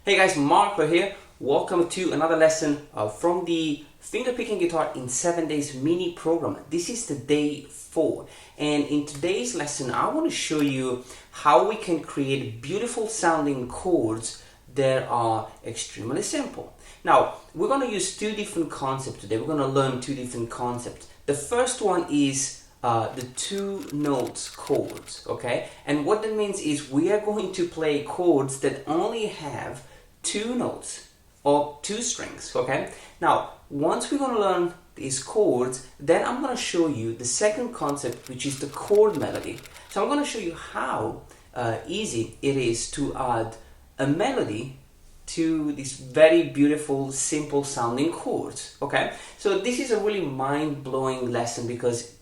Hey guys, Marco here. Welcome to another lesson from the Fingerpicking Guitar in 7 Days mini program. This is the day 4, and in today's lesson I want to show you how we can create beautiful sounding chords that are extremely simple. Now we're going to use two different concepts today. We're going to learn two different concepts. The first one is the two notes chords, okay? And what that means is we are going to play chords that only have two notes or two strings, okay? Now, once we're going to learn these chords, then I'm going to show you the second concept, which is the chord melody. So I'm going to show you how easy it is to add a melody to these very beautiful, simple sounding chords, okay? So this is a really mind-blowing lesson because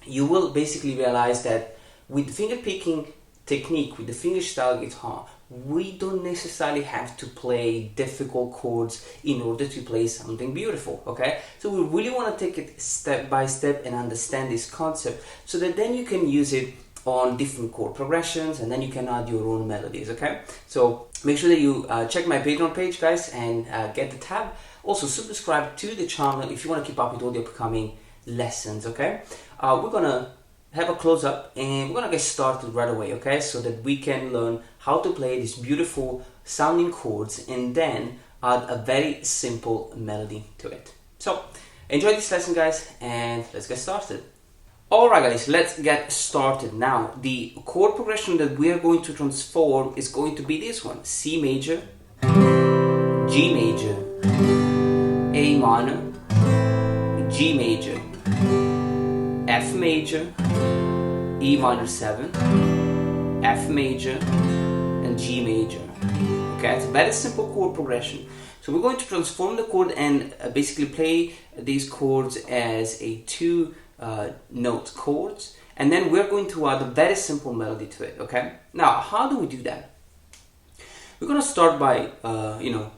you will basically realize that with finger picking technique, with the fingerstyle guitar, we don't necessarily have to play difficult chords in order to play something beautiful, okay? So we really want to take it step by step and understand this concept so that then you can use it on different chord progressions and then you can add your own melodies, okay? So make sure that you check my Patreon page, guys, and get the tab. Also subscribe to the channel if you want to keep up with all the upcoming lessons, okay? We're gonna have a close-up and we're gonna get started right away, okay, so that we can learn how to play these beautiful sounding chords and then add a very simple melody to it. So enjoy this lesson, guys, and let's get started. Alright guys, let's get started. Now the chord progression that we are going to transform is going to be this one: C major, G major, A minor, G major, F major, E minor 7, F major, and G major. Okay, it's a very simple chord progression. So we're going to transform the chord and basically play these chords as a two note chords, and then we're going to add a very simple melody to it. Okay, now how do we do that? We're going to start by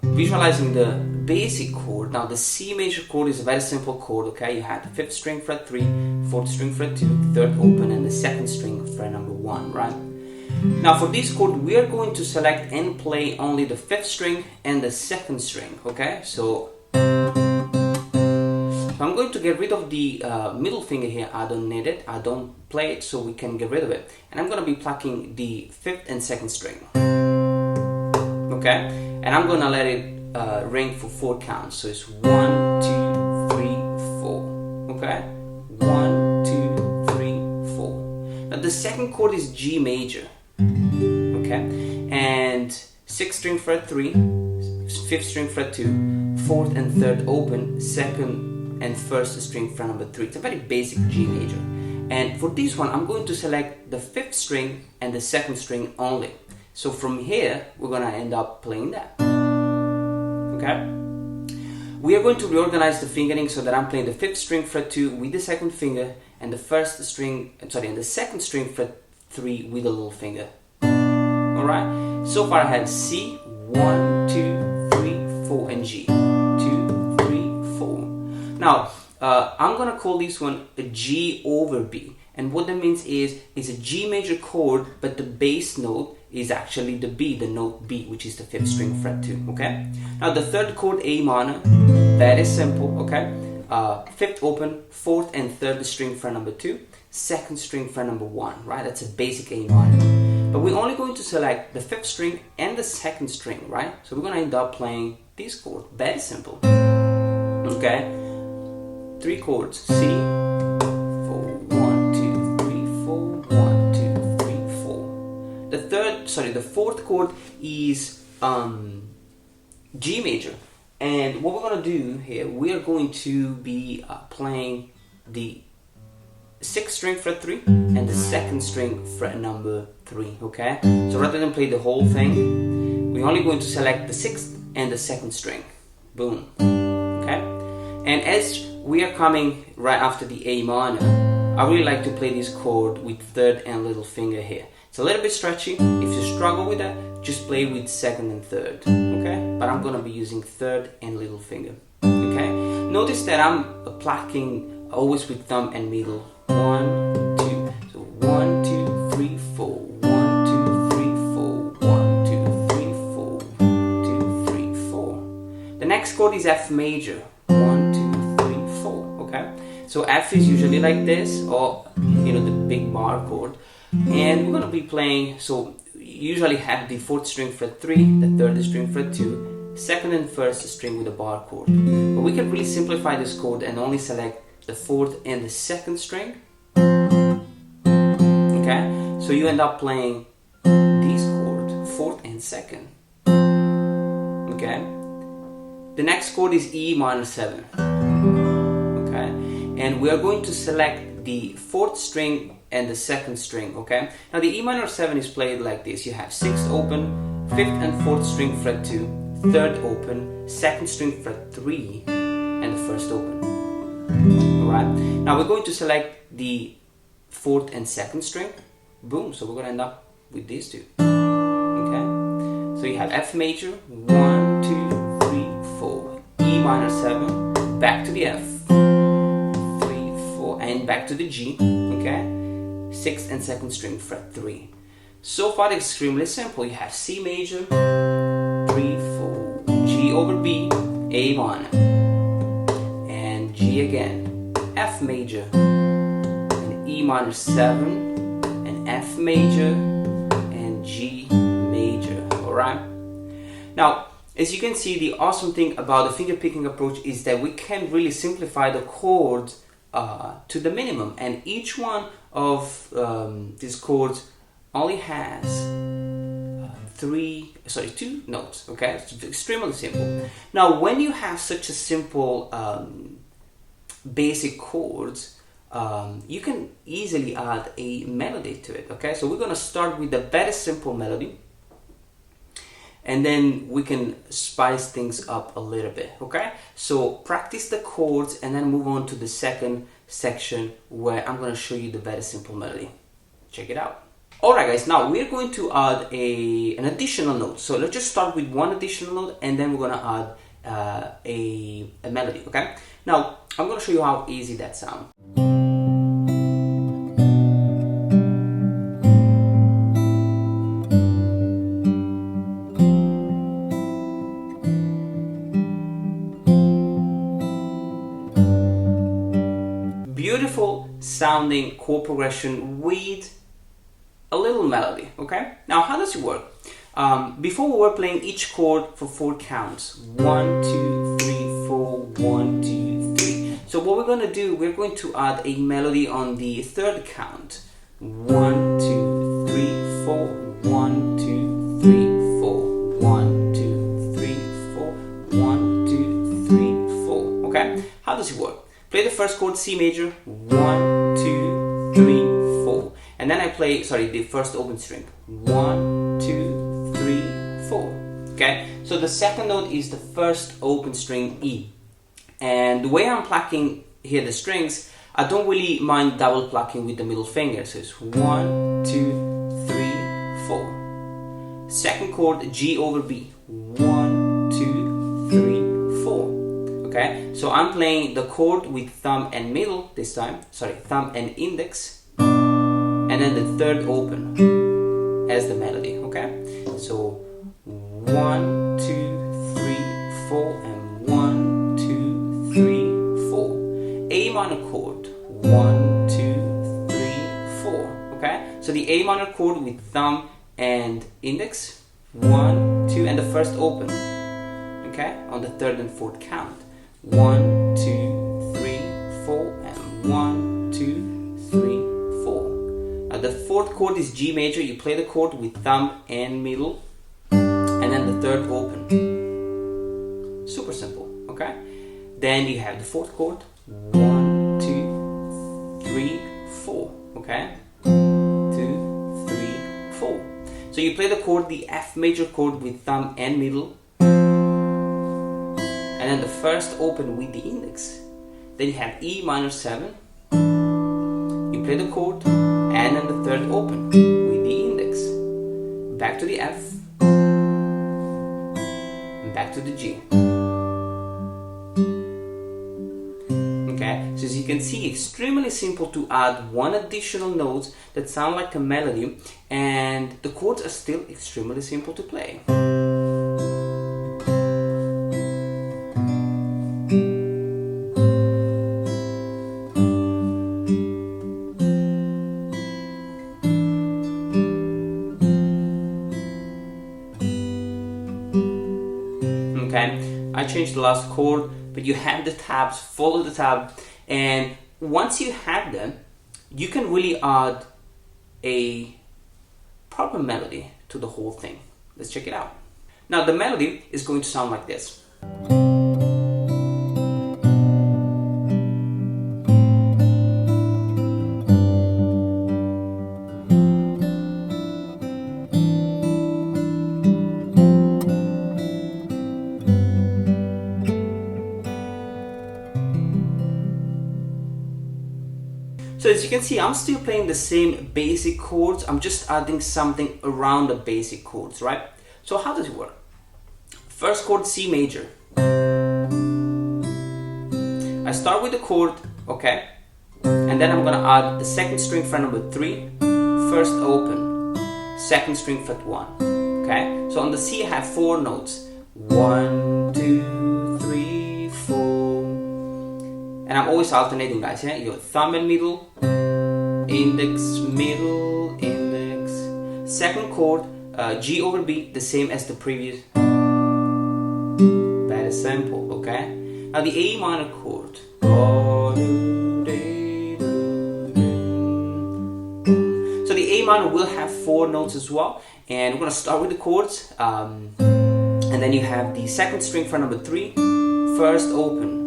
visualizing the basic chord. Now the C major chord is a very simple chord, okay? You have the 5th string fret 3, 4th string fret 2, 3rd open, and the 2nd string fret number 1, right? Now for this chord we are going to select and play only the 5th string and the 2nd string, okay? So I'm going to get rid of the middle finger here. I don't need it, I don't play it, so we can get rid of it. And I'm going to be plucking the 5th and 2nd string. Okay, and I'm gonna let it ring for 4 counts. So it's 1, 2, 3, 4. Okay, 1, 2, 3, 4. Now the second chord is G major. Okay, and 6th string fret 3, 5th string fret 2, 4th and 3rd open, 2nd and 1st string fret number 3. It's a very basic G major. And for this one, I'm going to select the 5th string and the 2nd string only. So from here, we're going to end up playing that, okay? We are going to reorganize the fingering so that I'm playing the 5th string fret 2 with the 2nd finger and the 2nd string fret 3 with the little finger. Alright, so far I had C, 1, 2, 3, 4, and G, 2, 3, 4. Now, I'm going to call this one a G over B. And what that means is it's a G major chord, but the bass note is actually the B, the note B, which is the 5th string fret 2, okay? Now the 3rd chord, A minor, very simple, okay? 5th open, 4th and 3rd string fret number 2, 2nd string fret number 1, right? That's a basic A minor. But we're only going to select the 5th string and the 2nd string, right? So we're going to end up playing this chord, very simple, okay? 3 chords, C, the 4th chord is G major, and what we're going to do here, we are going to be playing the 6th string fret 3 and the 2nd string fret number 3, okay? So rather than play the whole thing, we're only going to select the 6th and the 2nd string, boom, okay? And as we are coming right after the A minor, I really like to play this chord with 3rd and little finger here. It's a little bit stretchy. If you struggle with that, just play with 2nd and 3rd, okay? But I'm gonna be using 3rd and little finger, okay? Notice that I'm plucking always with thumb and middle. 1, 2, so 1, 2, 3, 4, 1, 2, 3, 4, 1, 2, 3, 4, 2, chord is F major. 1, 2, 3, 4. Okay, so F is usually like this, or you know, the big bar chord, and we're gonna be playing. So usually have the 4th string fret 3, the 3rd string fret 2, 2nd and 1st string with a bar chord. But we can really simplify this chord and only select the 4th and the 2nd string. Okay, so you end up playing these chords, 4th and 2nd. Okay, the next chord is E minor 7. Okay, and we are going to select the 4th string and the 2nd string. Okay, now the E minor 7 is played like this. You have 6th open, 5th and 4th string fret 2, 3rd open, 2nd string fret 3, and the 1st open. Alright, now we're going to select the 4th and 2nd string. Boom, so we're going to end up with these two. Okay, so you have F major, 1, 2, 3, 4, E minor 7, back to the F, 3, 4, and back to the G. Okay, 6th and 2nd string fret 3. So far extremely simple. You have C major, 3, 4, G over B, A minor, and G again, F major, and E minor 7, and F major, and G major. Alright, now as you can see, the awesome thing about the finger picking approach is that we can really simplify the chords to the minimum, and each one of these chords only has 2 notes. Okay, it's extremely simple. Now when you have such a simple basic chords, you can easily add a melody to it. Okay, so we're gonna start with a very simple melody, and then we can spice things up a little bit. Okay, so practice the chords and then move on to the second section where I'm going to show you the very simple melody. Check it out. Alright guys, now we're going to add an additional note. So let's just start with one additional note, and then we're going to add a melody. Okay, now I'm going to show you how easy that sounds. Beautiful sounding chord progression with a little melody. Okay, now how does it work? Before we were playing each chord for 4 counts. 1, 2, 3, 4, 1, 2, 3. So what we're going to do, we're going to add a melody on the 3rd count. 1, 2, 3, 4, 1, 2, 3, 4, 1, 2, 3, 4, 1, 2, 3, 4. Okay, how does it work? Play the first chord, C major, 1, 2, 3, 4. And then I play, the first open string, 1, 2, 3, 4. Okay, so the second note is the first open string, E. And the way I'm plucking here the strings, I don't really mind double plucking with the middle finger. So it's 1, 2, 3, 4. Second chord, G over B, 1, 2, 3, 4. Okay, so I'm playing the chord with thumb and middle this time, thumb and index, and then the 3rd open as the melody. Okay, so 1, 2, 3, 4, and 1, 2, 3, 4. A minor chord, 1, 2, 3, 4. Okay, so the A minor chord with thumb and index, 1, 2, and the first open. Okay, on the 3rd and 4th count. 1, 2, 3, 4, and 1, 2, 3, 4. Now the 4th chord is G major. You play the chord with thumb and middle, and then the 3rd open. Super simple. Okay. Then you have the 4th chord. 1, 2, 3, 4. Okay. 2, 3, 4. So you play the chord, the F major chord with thumb and middle, and then the first open with the index. Then you have E minor 7. You play the chord, and then the 3rd open with the index. Back to the F, and back to the G. Okay, so as you can see, extremely simple to add one additional note that sound like a melody, and the chords are still extremely simple to play. I changed the last chord, but you have the tabs, follow the tab, and once you have them, you can really add a proper melody to the whole thing. Let's check it out. Now the melody is going to sound like this. So as you can see, I'm still playing the same basic chords. I'm just adding something around the basic chords, right? So how does it work? First chord, C major. I start with the chord, okay? And then I'm gonna add the second string fret number 3, first open, second string fret 1, okay? So on the C I have 4 notes. 1, 2, 3, 4. And I'm always alternating, guys, yeah? Your thumb and middle, index, middle, index. Second chord, G over B, the same as the previous. Very simple, okay? Now the A minor chord. So the A minor will have 4 notes as well. And we're gonna start with the chords. And then you have the second string fret number 3, first open.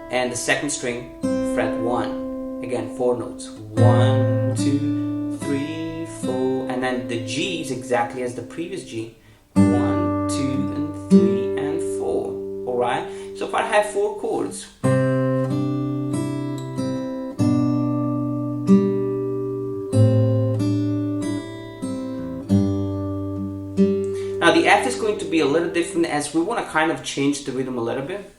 And the second string, fret 1. Again, 4 notes. 1, 2, 3, 4. And then the G is exactly as the previous G. 1, 2, and 3, and 4. Alright? So far I have 4 chords. Now the F is going to be a little different as we want to kind of change the rhythm a little bit.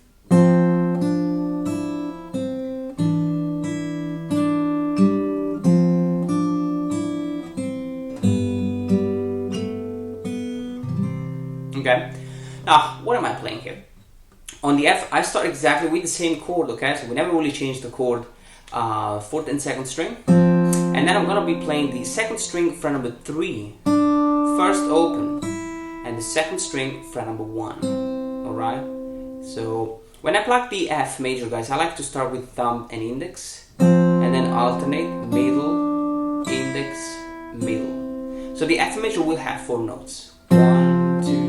Okay, now what am I playing here? On the F, I start exactly with the same chord, okay? So we never really change the chord, 4th and 2nd string. And then I'm gonna be playing the 2nd string fret number 3, first open, and the 2nd string fret number 1, alright? So when I pluck the F major, guys, I like to start with thumb and index, and then alternate, middle, index, middle. So the F major will have 4 notes. 1, 2,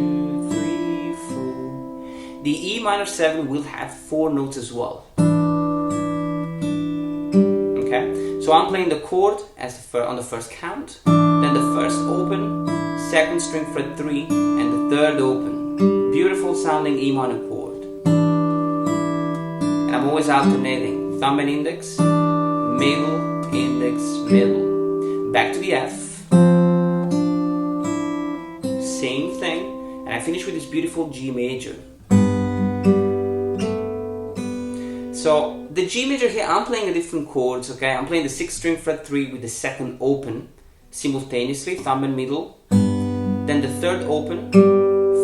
the E minor 7 will have 4 notes as well. Okay, so I'm playing the chord as on the first count, then the first open, 2nd string fret 3, and the 3rd open. Beautiful sounding E minor chord. And I'm always alternating thumb and index, middle, index, middle. Back to the F. Same thing, and I finish with this beautiful G major. So the G major here, I'm playing a different chords, okay? I'm playing the 6th string fret 3 with the 2nd open simultaneously, thumb and middle. Then the 3rd open,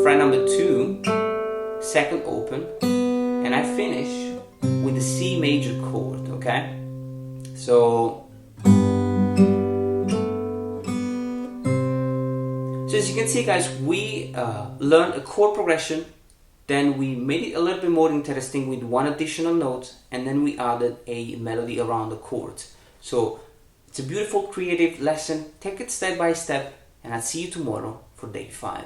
fret number 2, 2nd open, and I finish with the C major chord, okay? So as you can see, guys, we learned a chord progression. Then we made it a little bit more interesting with 1 additional note, and then we added a melody around the chords. So it's a beautiful creative lesson. Take it step by step, and I'll see you tomorrow for day 5.